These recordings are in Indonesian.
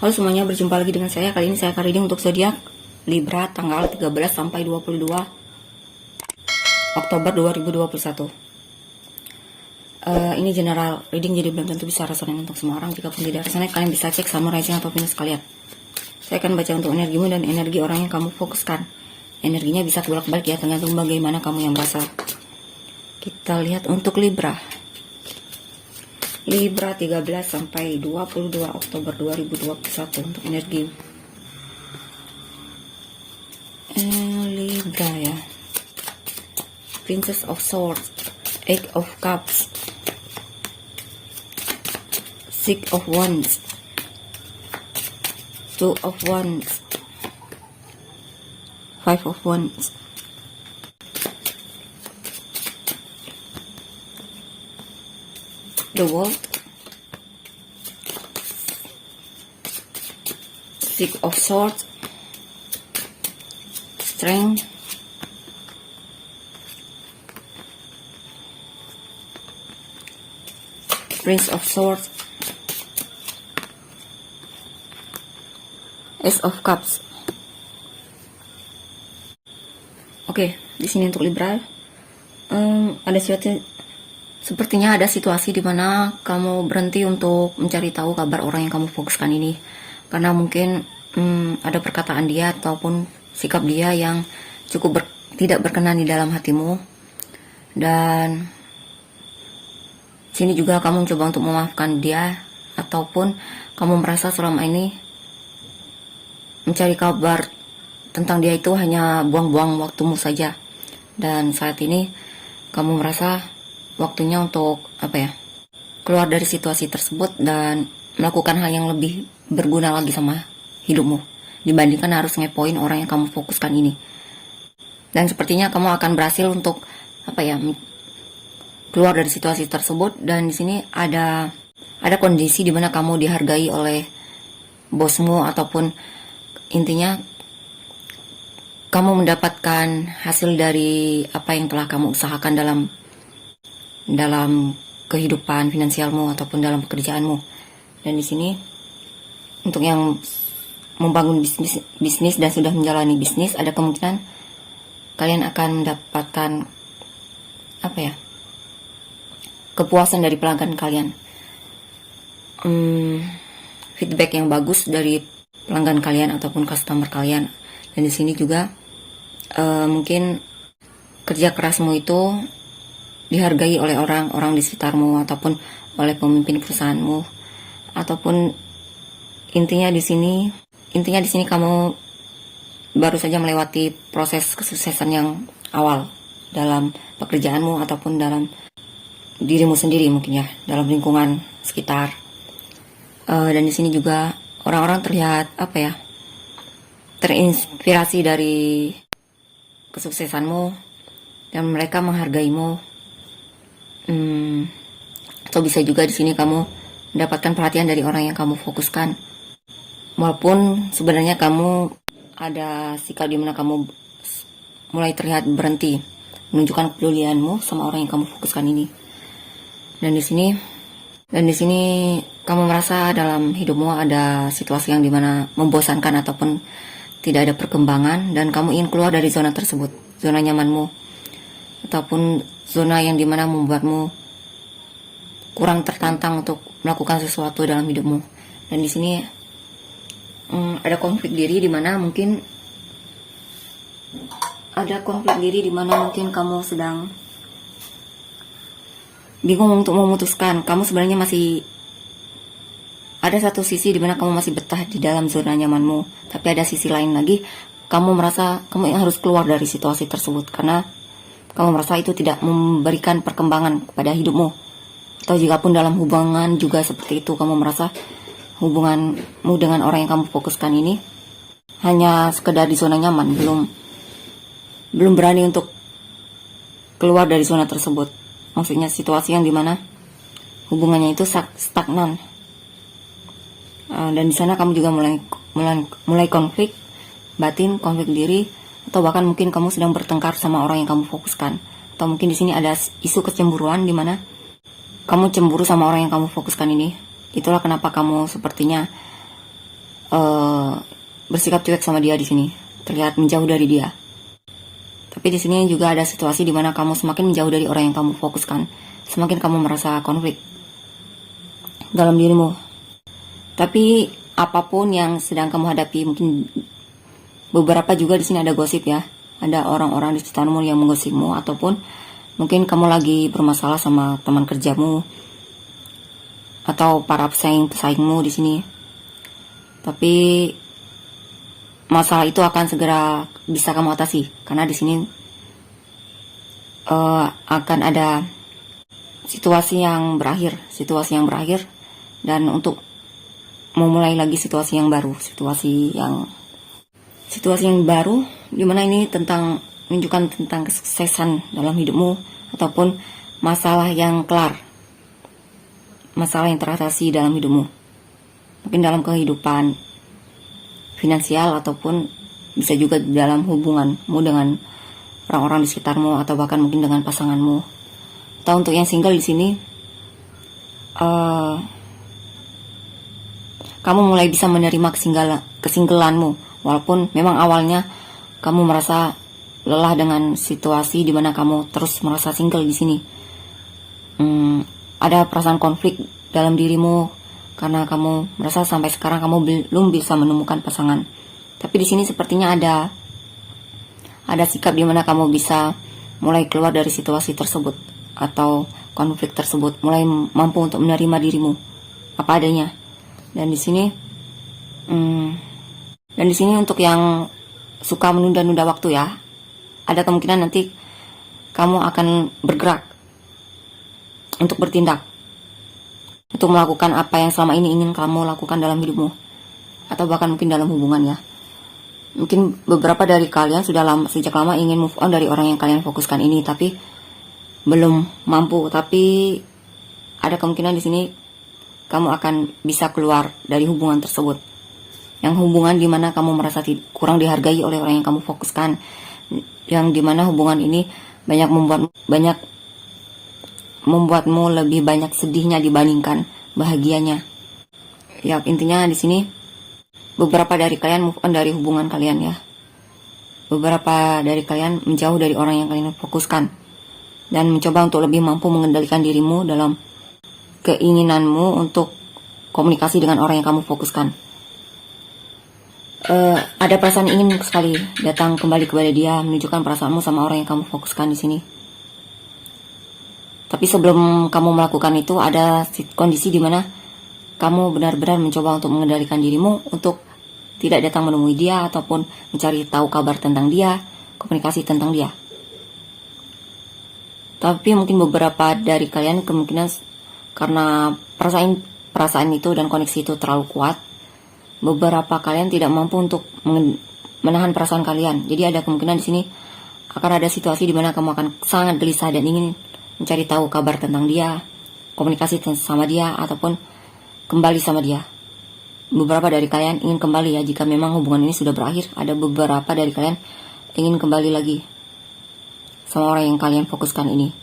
Halo semuanya, berjumpa lagi dengan saya. Kali ini saya akan reading untuk zodiak Libra tanggal 13 sampai 22 Oktober 2021. Ini general reading, jadi belum tentu bisa resonate untuk semua orang. Jika pun tidak resonate, kalian bisa cek sama rising atau Venus kalian. Saya akan baca untuk energimu dan energi orang yang kamu fokuskan. Energinya bisa bolak-balik ya, tergantung bagaimana kamu yang merasa. Kita lihat untuk Libra 13 sampai 22 Oktober 2021 untuk energi Libra ya. Princess of Swords, Eight of Cups, Six of Wands, Two of Wands, Five of Wands, the World, Six of Swords, Strength, Prince of Swords, Ace of Cups. Oke, di sini untuk Libra, ada sepertinya ada situasi di mana kamu berhenti untuk mencari tahu kabar orang yang kamu fokuskan ini, karena mungkin ada perkataan dia ataupun sikap dia yang cukup tidak berkenan di dalam hatimu, dan sini juga kamu coba untuk memaafkan dia, ataupun kamu merasa selama ini mencari kabar tentang dia itu hanya buang-buang waktumu saja, dan saat ini kamu merasa waktunya untuk keluar dari situasi tersebut dan melakukan hal yang lebih berguna lagi sama hidupmu dibandingkan harus ngepoin orang yang kamu fokuskan ini. Dan sepertinya kamu akan berhasil untuk keluar dari situasi tersebut. Dan di sini ada kondisi di mana kamu dihargai oleh bosmu, ataupun intinya kamu mendapatkan hasil dari apa yang telah kamu usahakan dalam kehidupan finansialmu ataupun dalam pekerjaanmu. Dan di sini untuk yang membangun bisnis dan sudah menjalani bisnis, ada kemungkinan kalian akan mendapatkan kepuasan dari pelanggan kalian, feedback yang bagus dari pelanggan kalian ataupun customer kalian. Dan di sini juga mungkin kerja kerasmu itu dihargai oleh orang-orang di sekitarmu ataupun oleh pemimpin perusahaanmu, ataupun intinya di sini kamu baru saja melewati proses kesuksesan yang awal dalam pekerjaanmu ataupun dalam dirimu sendiri, mungkin ya dalam lingkungan sekitar. Dan di sini juga orang-orang terlihat terinspirasi dari kesuksesanmu dan mereka menghargaimu. Atau bisa juga di sini kamu mendapatkan perhatian dari orang yang kamu fokuskan, walaupun sebenarnya kamu ada sikap di mana kamu mulai terlihat berhenti menunjukkan kepedulianmu sama orang yang kamu fokuskan ini. Dan di sini kamu merasa dalam hidupmu ada situasi yang dimana membosankan ataupun tidak ada perkembangan, dan kamu ingin keluar dari zona tersebut, zona nyamanmu, ataupun zona yang dimana membuatmu kurang tertantang untuk melakukan sesuatu dalam hidupmu. Dan di sini ada konflik diri di mana mungkin kamu sedang bingung untuk memutuskan. Kamu sebenarnya masih ada satu sisi di mana kamu masih betah di dalam zona nyamanmu, tapi ada sisi lain lagi kamu merasa kamu yang harus keluar dari situasi tersebut karena kamu merasa itu tidak memberikan perkembangan kepada hidupmu. Atau jika pun dalam hubungan juga seperti itu, kamu merasa hubunganmu dengan orang yang kamu fokuskan ini hanya sekedar di zona nyaman, belum berani untuk keluar dari zona tersebut. Maksudnya situasi yang dimana hubungannya itu stagnan. Dan di sana kamu juga mulai konflik batin, konflik diri, atau bahkan mungkin kamu sedang bertengkar sama orang yang kamu fokuskan. Atau mungkin di sini ada isu kecemburuan di mana kamu cemburu sama orang yang kamu fokuskan ini. Itulah kenapa kamu sepertinya eh, bersikap cuek sama dia di sini, terlihat menjauh dari dia. Tapi di sini juga ada situasi di mana kamu semakin menjauh dari orang yang kamu fokuskan, semakin kamu merasa konflik dalam dirimu. Tapi apapun yang sedang kamu hadapi, mungkin beberapa juga di sini ada gosip ya, ada orang-orang di sekitarmu yang menggosipmu, ataupun mungkin kamu lagi bermasalah sama teman kerjamu atau para pesaingmu di sini. Tapi masalah itu akan segera bisa kamu atasi, karena di sini akan ada situasi yang berakhir, dan untuk memulai lagi situasi yang baru, situasi yang baru, dimana ini menunjukkan tentang kesuksesan dalam hidupmu, ataupun masalah yang kelar, masalah yang teratasi dalam hidupmu, mungkin dalam kehidupan finansial, ataupun bisa juga dalam hubunganmu dengan orang-orang di sekitarmu, atau bahkan mungkin dengan pasanganmu. Atau untuk yang single di sini, kamu mulai bisa menerima kesinggelanmu, walaupun memang awalnya kamu merasa lelah dengan situasi di mana kamu terus merasa single di sini. Ada perasaan konflik dalam dirimu karena kamu merasa sampai sekarang kamu belum bisa menemukan pasangan. Tapi di sini sepertinya ada sikap di mana kamu bisa mulai keluar dari situasi tersebut atau konflik tersebut, mulai mampu untuk menerima dirimu apa adanya. Dan di sini untuk yang suka menunda-nunda waktu ya, ada kemungkinan nanti kamu akan bergerak untuk bertindak, untuk melakukan apa yang selama ini ingin kamu lakukan dalam hidupmu, atau bahkan mungkin dalam hubungan ya. Mungkin beberapa dari kalian sudah sejak lama ingin move on dari orang yang kalian fokuskan ini, tapi belum mampu. Tapi ada kemungkinan di sini kamu akan bisa keluar dari hubungan tersebut, yang hubungan dimana kamu merasa kurang dihargai oleh orang yang kamu fokuskan, yang dimana hubungan ini banyak membuatmu lebih banyak sedihnya dibandingkan bahagianya. Ya, intinya di sini beberapa dari kalian move on dari hubungan kalian ya. Beberapa dari kalian menjauh dari orang yang kalian fokuskan dan mencoba untuk lebih mampu mengendalikan dirimu dalam keinginanmu untuk komunikasi dengan orang yang kamu fokuskan. Ada perasaan ingin sekali datang kembali kepada dia, menunjukkan perasaanmu sama orang yang kamu fokuskan di sini. Tapi sebelum kamu melakukan itu, ada kondisi di mana kamu benar-benar mencoba untuk mengendalikan dirimu untuk tidak datang menemui dia, ataupun mencari tahu kabar tentang dia, komunikasi tentang dia. Tapi mungkin beberapa dari kalian kemungkinan karena perasaan itu dan koneksi itu terlalu kuat, beberapa kalian tidak mampu untuk menahan perasaan kalian. Jadi ada kemungkinan di sini akan ada situasi di mana kamu akan sangat gelisah dan ingin mencari tahu kabar tentang dia, komunikasi sama dia, ataupun kembali sama dia. Beberapa dari kalian ingin kembali ya, jika memang hubungan ini sudah berakhir. Ada beberapa dari kalian ingin kembali lagi sama orang yang kalian fokuskan ini.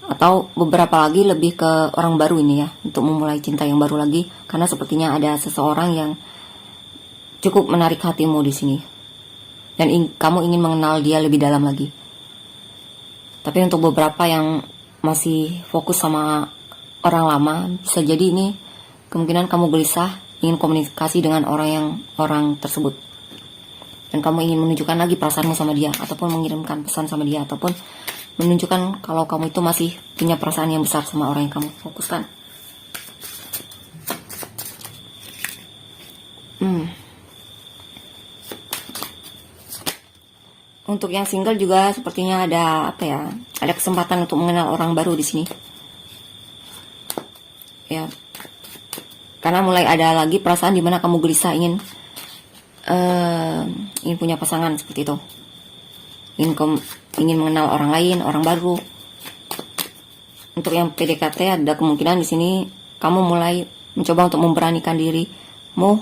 Atau beberapa lagi lebih ke orang baru ini ya, untuk memulai cinta yang baru lagi, karena sepertinya ada seseorang yang cukup menarik hatimu di sini, dan kamu ingin mengenal dia lebih dalam lagi. Tapi untuk beberapa yang masih fokus sama orang lama, bisa jadi ini kemungkinan kamu gelisah, ingin komunikasi dengan orang tersebut, dan kamu ingin menunjukkan lagi perasaanmu sama dia, ataupun mengirimkan pesan sama dia, ataupun menunjukkan kalau kamu itu masih punya perasaan yang besar sama orang yang kamu fokuskan. Untuk yang single juga sepertinya ada ada kesempatan untuk mengenal orang baru di sini. Ya. Karena mulai ada lagi perasaan di mana kamu gelisah ingin punya pasangan seperti itu. Ingin mengenal orang lain, orang baru. Untuk yang PDKT ada kemungkinan di sini kamu mulai mencoba untuk memberanikan dirimu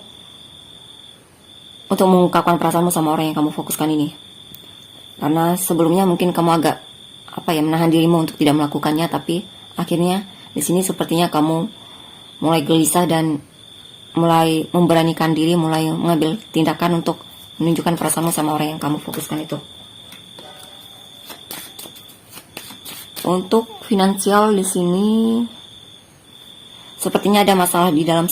untuk mengungkapkan perasaanmu sama orang yang kamu fokuskan ini. Karena sebelumnya mungkin kamu agak menahan dirimu untuk tidak melakukannya, tapi akhirnya di sini sepertinya kamu mulai gelisah dan mulai memberanikan diri, mulai mengambil tindakan untuk menunjukkan perasaanmu sama orang yang kamu fokuskan itu. Untuk finansial di sini sepertinya ada masalah di dalam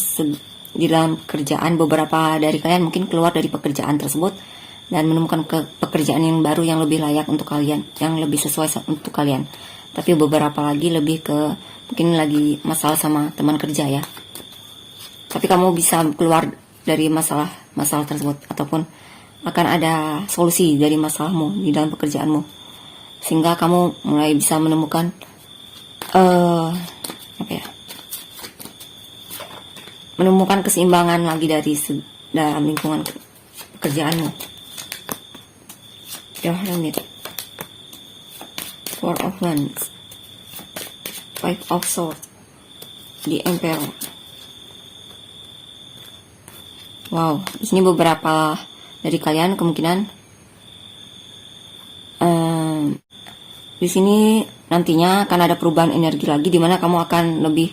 pekerjaan. Beberapa dari kalian mungkin keluar dari pekerjaan tersebut dan menemukan pekerjaan yang baru yang lebih layak untuk kalian, yang lebih sesuai untuk kalian. Tapi beberapa lagi lebih ke mungkin lagi masalah sama teman kerja ya. Tapi kamu bisa keluar dari masalah tersebut, ataupun akan ada solusi dari masalahmu di dalam pekerjaanmu, sehingga kamu mulai bisa menemukan menemukan keseimbangan lagi dalam lingkungan pekerjaanmu. Hermit, Four of Wands, Five of Swords, The Emperor. Wow, di sini beberapa dari kalian kemungkinan di sini nantinya akan ada perubahan energi lagi, dimana kamu akan lebih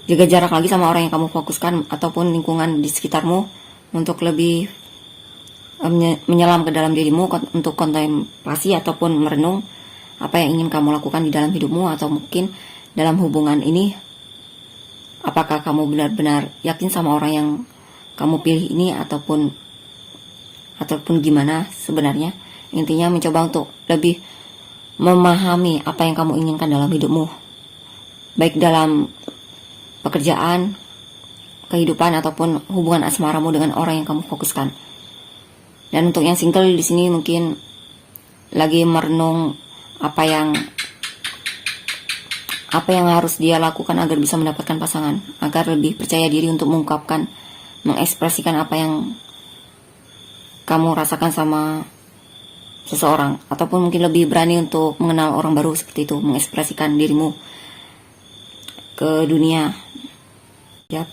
jaga jarak lagi sama orang yang kamu fokuskan ataupun lingkungan di sekitarmu, untuk lebih menyelam ke dalam dirimu untuk kontemplasi ataupun merenung apa yang ingin kamu lakukan di dalam hidupmu, atau mungkin dalam hubungan ini apakah kamu benar-benar yakin sama orang yang kamu pilih ini, ataupun gimana sebenarnya. Intinya mencoba untuk lebih memahami apa yang kamu inginkan dalam hidupmu, baik dalam pekerjaan, kehidupan, ataupun hubungan asmaramu dengan orang yang kamu fokuskan. Dan untuk yang single di sini mungkin lagi merenung apa yang harus dia lakukan agar bisa mendapatkan pasangan, agar lebih percaya diri untuk mengekspresikan apa yang kamu rasakan sama seseorang, ataupun mungkin lebih berani untuk mengenal orang baru, seperti itu, mengekspresikan dirimu ke dunia. Yap.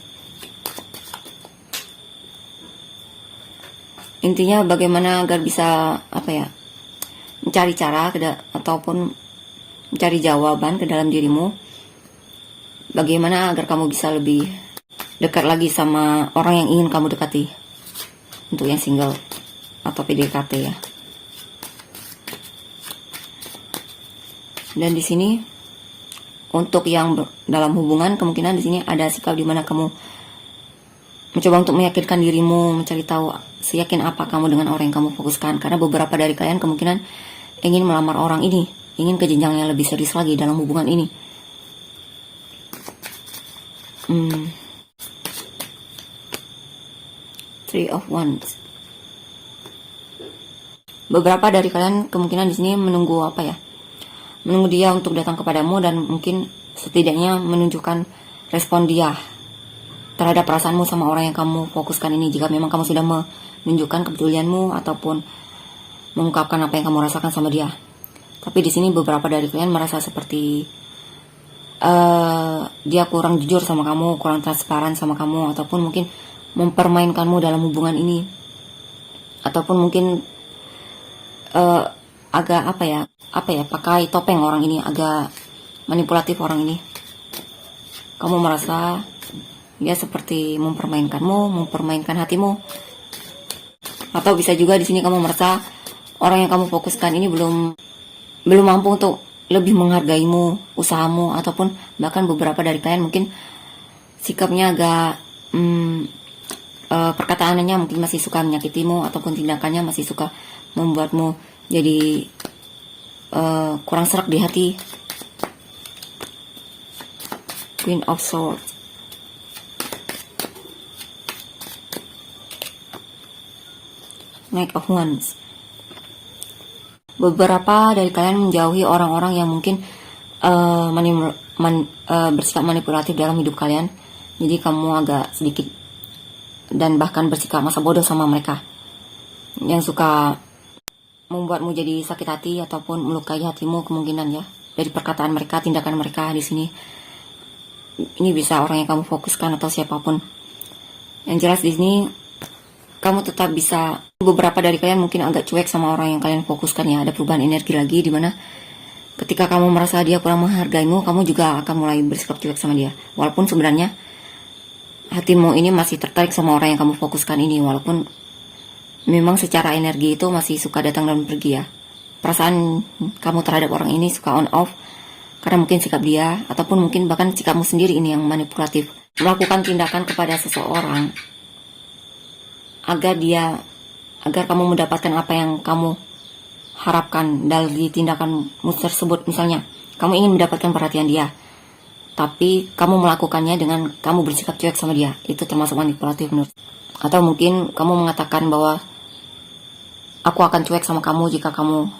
Intinya bagaimana agar bisa mencari cara ataupun mencari jawaban ke dalam dirimu, bagaimana agar kamu bisa lebih dekat lagi sama orang yang ingin kamu dekati, untuk yang single atau PDKT ya. Dan di sini untuk yang dalam hubungan, kemungkinan di sini ada sikap di mana kamu mencoba untuk meyakinkan dirimu, mencari tahu seyakin apa kamu dengan orang yang kamu fokuskan, karena beberapa dari kalian kemungkinan ingin melamar orang ini, ingin ke jenjang yang lebih serius lagi dalam hubungan ini. Three of Wands. Beberapa dari kalian kemungkinan di sini menunggu menunggu dia untuk datang kepadamu, dan mungkin setidaknya menunjukkan respon dia terhadap perasaanmu sama orang yang kamu fokuskan ini. Jika memang kamu sudah menunjukkan kepedulianmu ataupun mengungkapkan apa yang kamu rasakan sama dia. Tapi di sini beberapa dari kalian merasa seperti dia kurang jujur sama kamu, kurang transparan sama kamu, ataupun mungkin mempermainkanmu dalam hubungan ini, ataupun mungkin agak pakai topeng orang ini, agak manipulatif orang ini. Kamu merasa dia seperti mempermainkanmu, mempermainkan hatimu. Atau bisa juga di sini kamu merasa orang yang kamu fokuskan ini belum mampu untuk lebih menghargaimu, usahamu, ataupun bahkan beberapa dari kalian mungkin sikapnya agak perkataannya mungkin masih suka menyakitimu, ataupun tindakannya masih suka membuatmu jadi kurang serak di hati. Queen of Swords. Knight of Wands. Beberapa dari kalian menjauhi orang-orang yang mungkin bersikap manipulatif dalam hidup kalian. Jadi kamu agak sedikit dan bahkan bersikap masa bodoh sama mereka, yang suka membuatmu jadi sakit hati ataupun melukai hatimu kemungkinan ya, dari perkataan mereka, tindakan mereka di sini. Ini bisa orang yang kamu fokuskan atau siapapun. Yang jelas di sini kamu tetap bisa, beberapa dari kalian mungkin agak cuek sama orang yang kalian fokuskan ya. Ada perubahan energi lagi di mana ketika kamu merasa dia kurang menghargaimu, kamu juga akan mulai bersikap cuek sama dia. Walaupun sebenarnya hatimu ini masih tertarik sama orang yang kamu fokuskan ini, walaupun memang secara energi itu masih suka datang dan pergi ya. Perasaan kamu terhadap orang ini suka on off karena mungkin sikap dia, ataupun mungkin bahkan sikapmu sendiri ini yang manipulatif, melakukan tindakan kepada seseorang agar kamu mendapatkan apa yang kamu harapkan dari tindakanmu tersebut. Misalnya kamu ingin mendapatkan perhatian dia, tapi kamu melakukannya dengan kamu bersikap cuek sama dia. Itu termasuk manipulatif menurut. Atau mungkin kamu mengatakan bahwa aku akan cuek sama kamu jika kamu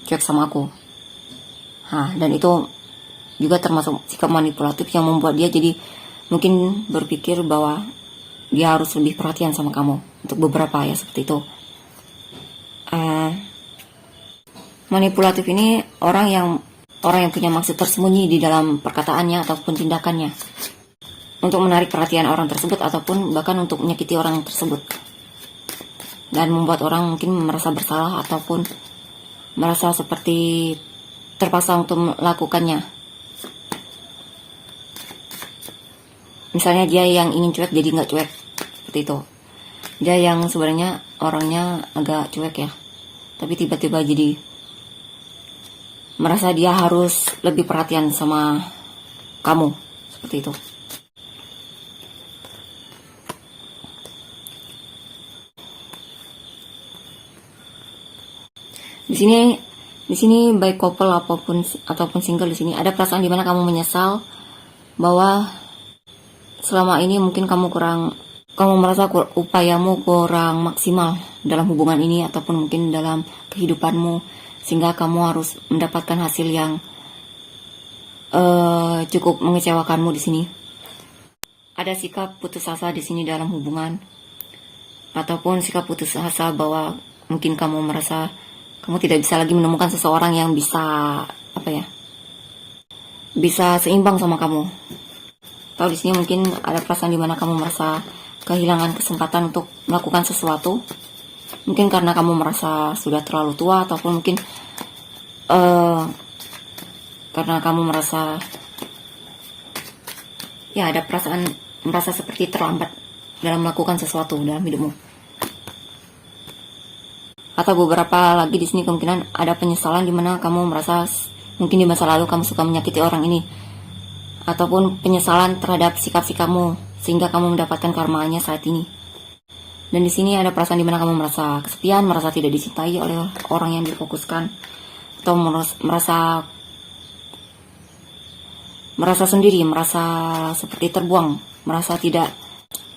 cuek sama aku. Dan itu juga termasuk sikap manipulatif yang membuat dia jadi mungkin berpikir bahwa dia harus lebih perhatian sama kamu. Untuk beberapa ya seperti itu. Manipulatif ini orang yang punya maksud tersembunyi di dalam perkataannya ataupun tindakannya untuk menarik perhatian orang tersebut, ataupun bahkan untuk menyakiti orang tersebut dan membuat orang mungkin merasa bersalah ataupun merasa seperti terpaksa untuk melakukannya. Misalnya dia yang ingin cuek jadi nggak cuek, seperti itu. Dia yang sebenarnya orangnya agak cuek ya, tapi tiba-tiba jadi merasa dia harus lebih perhatian sama kamu, seperti itu. Di sini baik couple ataupun single, di sini ada perasaan dimana kamu menyesal bahwa selama ini mungkin kamu merasa upayamu kurang maksimal dalam hubungan ini ataupun mungkin dalam kehidupanmu, sehingga kamu harus mendapatkan hasil yang cukup mengecewakanmu di sini. Ada sikap putus asa di sini dalam hubungan, ataupun sikap putus asa bahwa mungkin kamu merasa kamu tidak bisa lagi menemukan seseorang yang bisa bisa seimbang sama kamu. Atau di sini mungkin ada perasaan di mana kamu merasa kehilangan kesempatan untuk melakukan sesuatu. Mungkin karena kamu merasa sudah terlalu tua, ataupun mungkin karena kamu merasa ada perasaan merasa seperti terlambat dalam melakukan sesuatu dalam hidupmu. Atau beberapa lagi di sini kemungkinan ada penyesalan di mana kamu merasa mungkin di masa lalu kamu suka menyakiti orang ini, ataupun penyesalan terhadap sikap-sikapmu sehingga kamu mendapatkan karmanya saat ini. Dan di sini ada perasaan di mana kamu merasa kesepian, merasa tidak dicintai oleh orang yang difokuskan, atau merasa sendiri, merasa seperti terbuang, merasa tidak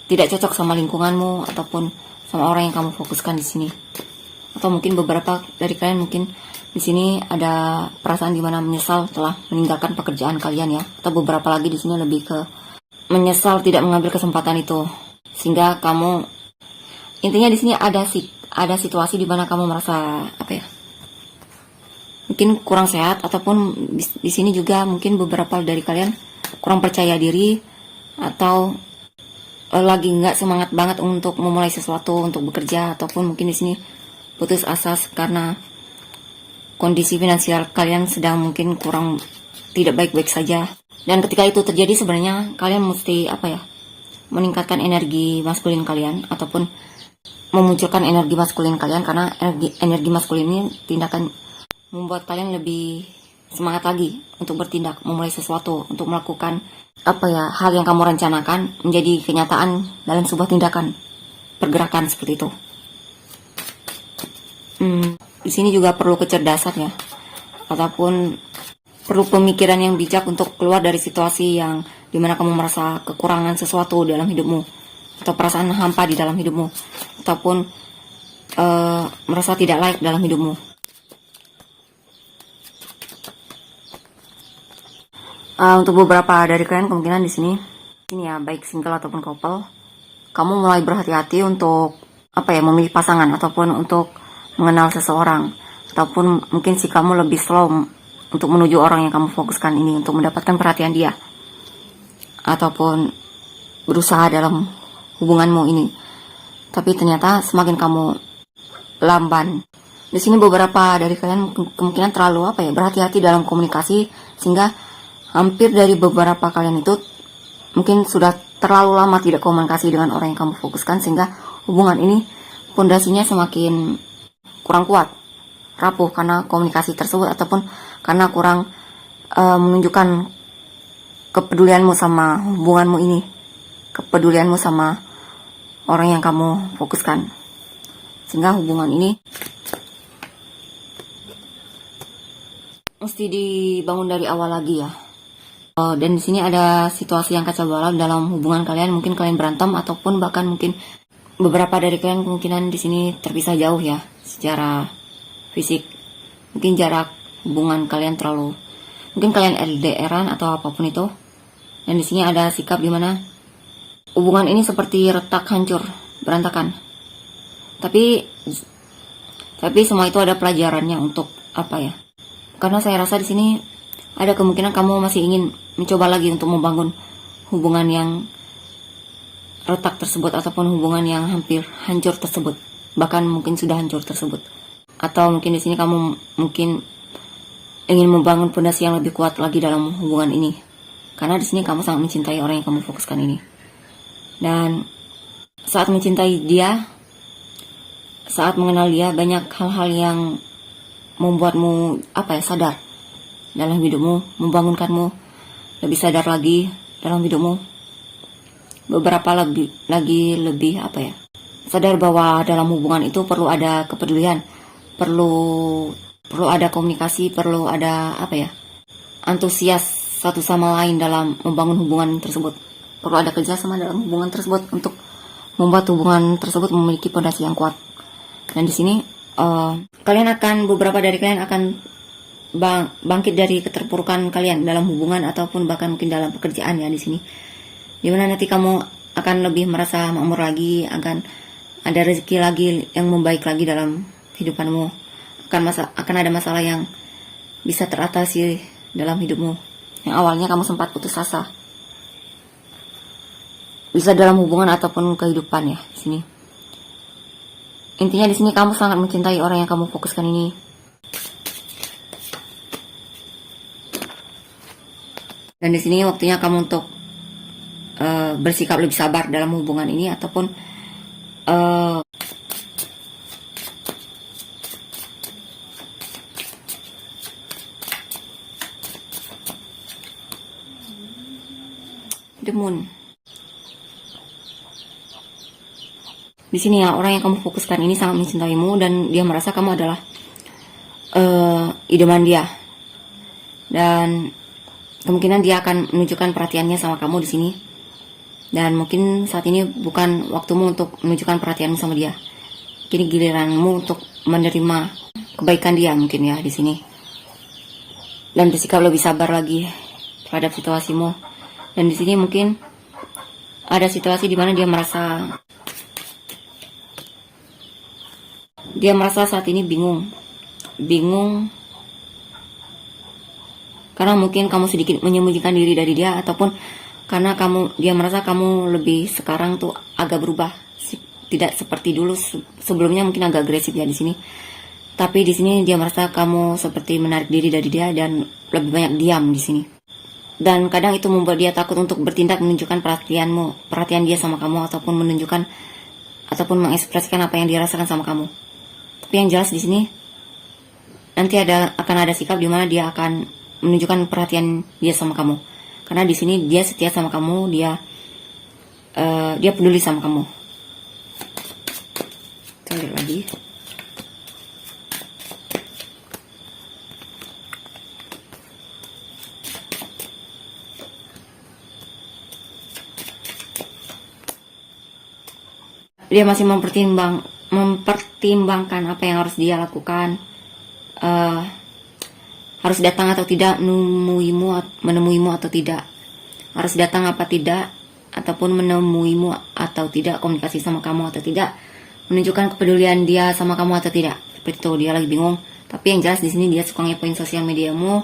cocok sama lingkunganmu ataupun sama orang yang kamu fokuskan di sini. Atau mungkin beberapa dari kalian mungkin di sini ada perasaan di mana menyesal telah meninggalkan pekerjaan kalian ya. Atau beberapa lagi di sini lebih ke menyesal tidak mengambil kesempatan itu, sehingga kamu intinya di sini ada situasi di mana kamu merasa mungkin kurang sehat, ataupun di sini juga mungkin beberapa dari kalian kurang percaya diri atau lagi nggak semangat banget untuk memulai sesuatu, untuk bekerja, ataupun mungkin di sini putus asa karena kondisi finansial kalian sedang mungkin tidak baik-baik saja. Dan ketika itu terjadi sebenarnya kalian mesti meningkatkan energi maskulin kalian, ataupun memunculkan energi maskulin kalian, karena energi maskulin ini tindakan membuat kalian lebih semangat lagi untuk bertindak, memulai sesuatu, untuk melakukan hal yang kamu rencanakan menjadi kenyataan dalam sebuah tindakan, pergerakan seperti itu. Di sini juga perlu kecerdasan ya, ataupun perlu pemikiran yang bijak untuk keluar dari situasi yang dimana kamu merasa kekurangan sesuatu dalam hidupmu, atau perasaan hampa di dalam hidupmu, ataupun merasa tidak layak dalam hidupmu. Untuk beberapa dari kalian kemungkinan di sini ya, baik single ataupun couple, kamu mulai berhati-hati untuk memilih pasangan, ataupun untuk mengenal seseorang, ataupun mungkin kamu lebih slow untuk menuju orang yang kamu fokuskan ini, untuk mendapatkan perhatian dia, ataupun berusaha dalam hubunganmu ini. Tapi ternyata semakin kamu lamban. Di sini beberapa dari kalian kemungkinan terlalu berhati-hati dalam komunikasi, sehingga hampir dari beberapa kalian itu mungkin sudah terlalu lama tidak komunikasi dengan orang yang kamu fokuskan, sehingga hubungan ini pondasinya semakin kurang kuat, rapuh karena komunikasi tersebut, ataupun karena kurang menunjukkan kepedulianmu sama hubunganmu ini, kepedulianmu sama orang yang kamu fokuskan, sehingga hubungan ini mesti dibangun dari awal lagi ya. Dan di sini ada situasi yang kacau balau dalam hubungan kalian. Mungkin kalian berantem, ataupun bahkan mungkin beberapa dari kalian kemungkinan di sini terpisah jauh ya secara fisik. Mungkin jarak hubungan kalian terlalu, mungkin kalian LDR-an atau apapun itu. Dan di sini ada sikap dimana hubungan ini seperti retak, hancur, berantakan. Tapi semua itu ada pelajarannya untuk apa ya? Karena saya rasa di sini ada kemungkinan kamu masih ingin mencoba lagi untuk membangun hubungan yang retak tersebut, ataupun hubungan yang hampir hancur tersebut, bahkan mungkin sudah hancur tersebut. Atau mungkin di sini kamu mungkin ingin membangun fondasi yang lebih kuat lagi dalam hubungan ini, karena di sini kamu sangat mencintai orang yang kamu fokuskan ini. Dan saat mencintai dia, saat mengenal dia, banyak hal-hal yang membuatmu sadar dalam hidupmu, membangunkanmu lebih sadar lagi dalam hidupmu. Beberapa lebih sadar bahwa dalam hubungan itu perlu ada kepedulian, perlu ada komunikasi, perlu ada antusias satu sama lain dalam membangun hubungan tersebut. Perlu ada kerjasama dalam hubungan tersebut untuk membuat hubungan tersebut memiliki fondasi yang kuat. Dan di sini beberapa dari kalian akan bangkit dari keterpurukan kalian dalam hubungan, ataupun bahkan mungkin dalam pekerjaan ya di sini. Dimana nanti kamu akan lebih merasa makmur lagi, akan ada rezeki lagi yang membaik lagi dalam kehidupanmu. Akan ada masalah yang bisa teratasi dalam hidupmu yang awalnya kamu sempat putus asa. Bisa dalam hubungan ataupun kehidupan ya di sini. Intinya di sini kamu sangat mencintai orang yang kamu fokuskan ini. Dan di sini waktunya kamu untuk bersikap lebih sabar dalam hubungan ini, ataupun the moon. Di sini ya, orang yang kamu fokuskan ini sangat mencintaimu, dan dia merasa kamu adalah idaman dia. Dan kemungkinan dia akan menunjukkan perhatiannya sama kamu di sini. Dan mungkin saat ini bukan waktumu untuk menunjukkan perhatianmu sama dia. Kini giliranmu untuk menerima kebaikan dia mungkin ya di sini. Dan bersikap lebih sabar lagi terhadap situasimu. Dan di sini mungkin ada situasi di mana dia merasa saat ini bingung karena mungkin kamu sedikit menyembunyikan diri dari dia, ataupun karena dia merasa kamu lebih sekarang tuh agak berubah, tidak seperti dulu. Sebelumnya mungkin agak agresif ya di sini, tapi di sini dia merasa kamu seperti menarik diri dari dia dan lebih banyak diam di sini. Dan kadang itu membuat dia takut untuk bertindak, menunjukkan perhatian dia sama kamu, ataupun mengekspresikan apa yang dia rasakan sama kamu. Tapi yang jelas di sini nanti akan ada sikap di mana dia akan menunjukkan perhatian dia sama kamu. Karena di sini dia setia sama kamu, dia peduli sama kamu. Kita lihat lagi. Dia masih mempertimbangkan apa yang harus dia lakukan. Harus datang atau tidak menemuimu atau tidak, harus datang apa tidak, ataupun menemuimu atau tidak, komunikasi sama kamu atau tidak, menunjukkan kepedulian dia sama kamu atau tidak. Seperti itu, dia lagi bingung. Tapi yang jelas di sini dia suka ngepoin sosial mediamu,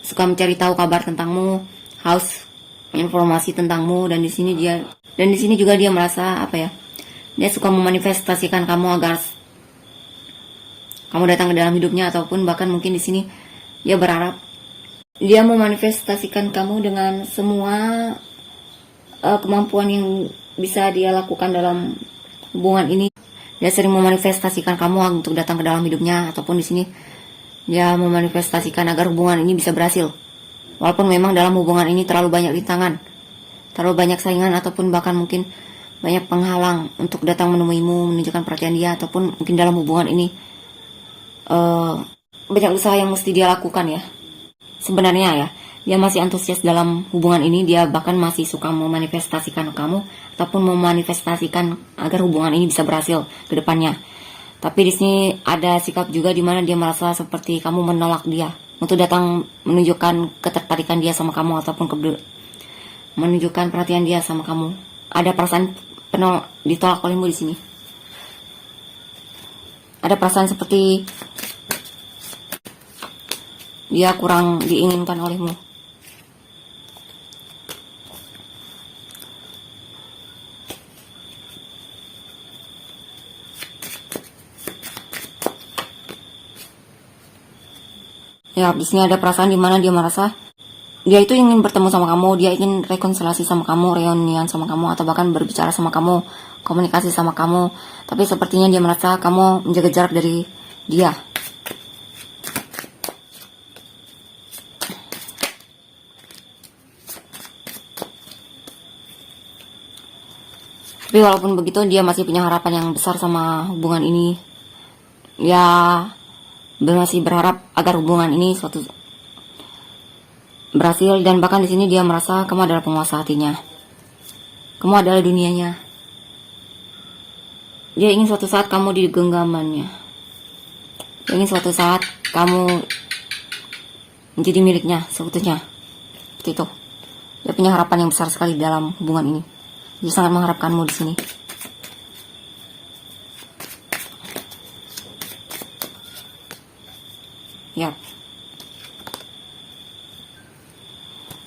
suka mencari tahu kabar tentangmu, haus informasi tentangmu. Dan di sini juga dia merasa dia suka memanifestasikan kamu agar kamu datang ke dalam hidupnya, ataupun bahkan mungkin di sini dia berharap dia memanifestasikan kamu dengan semua kemampuan yang bisa dia lakukan dalam hubungan ini. Dia sering memanifestasikan kamu untuk datang ke dalam hidupnya, ataupun di sini dia memanifestasikan agar hubungan ini bisa berhasil. Walaupun memang dalam hubungan ini terlalu banyak rintangan, terlalu banyak saingan, ataupun bahkan mungkin banyak penghalang untuk datang menemuimu, menunjukkan perhatian dia, ataupun mungkin dalam hubungan ini banyak usaha yang mesti dia lakukan ya. Sebenarnya ya, dia masih antusias dalam hubungan ini, dia bahkan masih suka memanifestasikan kamu, ataupun memanifestasikan agar hubungan ini bisa berhasil ke depannya. Tapi di sini ada sikap juga di mana dia merasa seperti kamu menolak dia untuk datang menunjukkan ketertarikan dia sama kamu, ataupun menunjukkan perhatian dia sama kamu. Ada perasaan ditolak olehmu di sini. Ada perasaan seperti dia kurang diinginkan olehmu. Ya, di sini ada perasaan di mana dia merasa dia itu ingin bertemu sama kamu, dia ingin rekonsiliasi sama kamu, reunian sama kamu, atau bahkan berbicara sama kamu, komunikasi sama kamu. Tapi sepertinya dia merasa kamu menjaga jarak dari dia. Tapi walaupun begitu, dia masih punya harapan yang besar sama hubungan ini. Ya, masih berharap agar hubungan ini suatu berhasil, dan bahkan di sini dia merasa kamu adalah penguasa hatinya. Kamu adalah dunianya. Dia ingin suatu saat kamu di genggamannya. Dia ingin suatu saat kamu menjadi miliknya seutuhnya. Seperti itu. Dia punya harapan yang besar sekali dalam hubungan ini. Dia sangat mengharapkanmu di sini. Ya.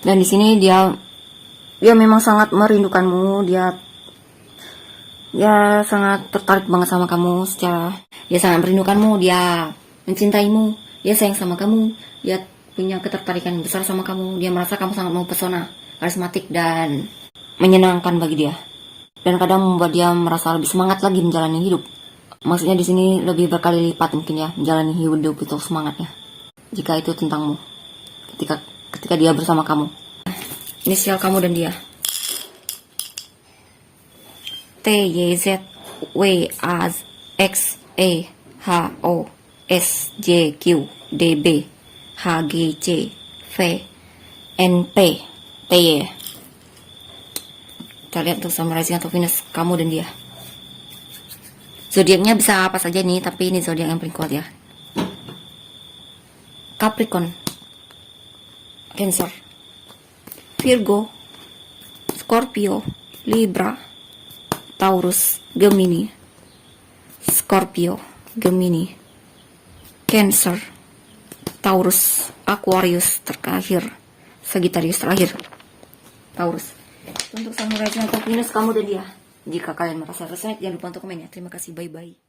Dan di sini dia memang sangat merindukanmu. Dia sangat tertarik banget sama kamu dia sangat merindukanmu, dia mencintaimu, dia sayang sama kamu, dia punya ketertarikan besar sama kamu. Dia merasa kamu sangat mempesona, karismatik, dan menyenangkan bagi dia. Dan kadang membuat dia merasa lebih semangat lagi menjalani hidup. Maksudnya di sini lebih berkali lipat mungkin ya, menjalani hidup itu semangatnya. Jika itu tentangmu, ketika dia bersama kamu. Inisial kamu dan dia. T Y Z W A X E H O S J Q D B H G C V N P T Y. Kita lihat untuk summarizing atau finish kamu dan dia. Zodiaknya bisa apa saja nih, tapi ini zodiak yang paling kuat ya. Capricorn, Cancer, Virgo, Scorpio, Libra, Taurus, Gemini, Scorpio, Gemini, Cancer, Taurus, Aquarius terakhir, Sagittarius terakhir, Taurus. Untuk summarizing atau finish kamu dan dia. Jika kalian merasa resonate, jangan lupa untuk komen ya. Terima kasih, bye-bye.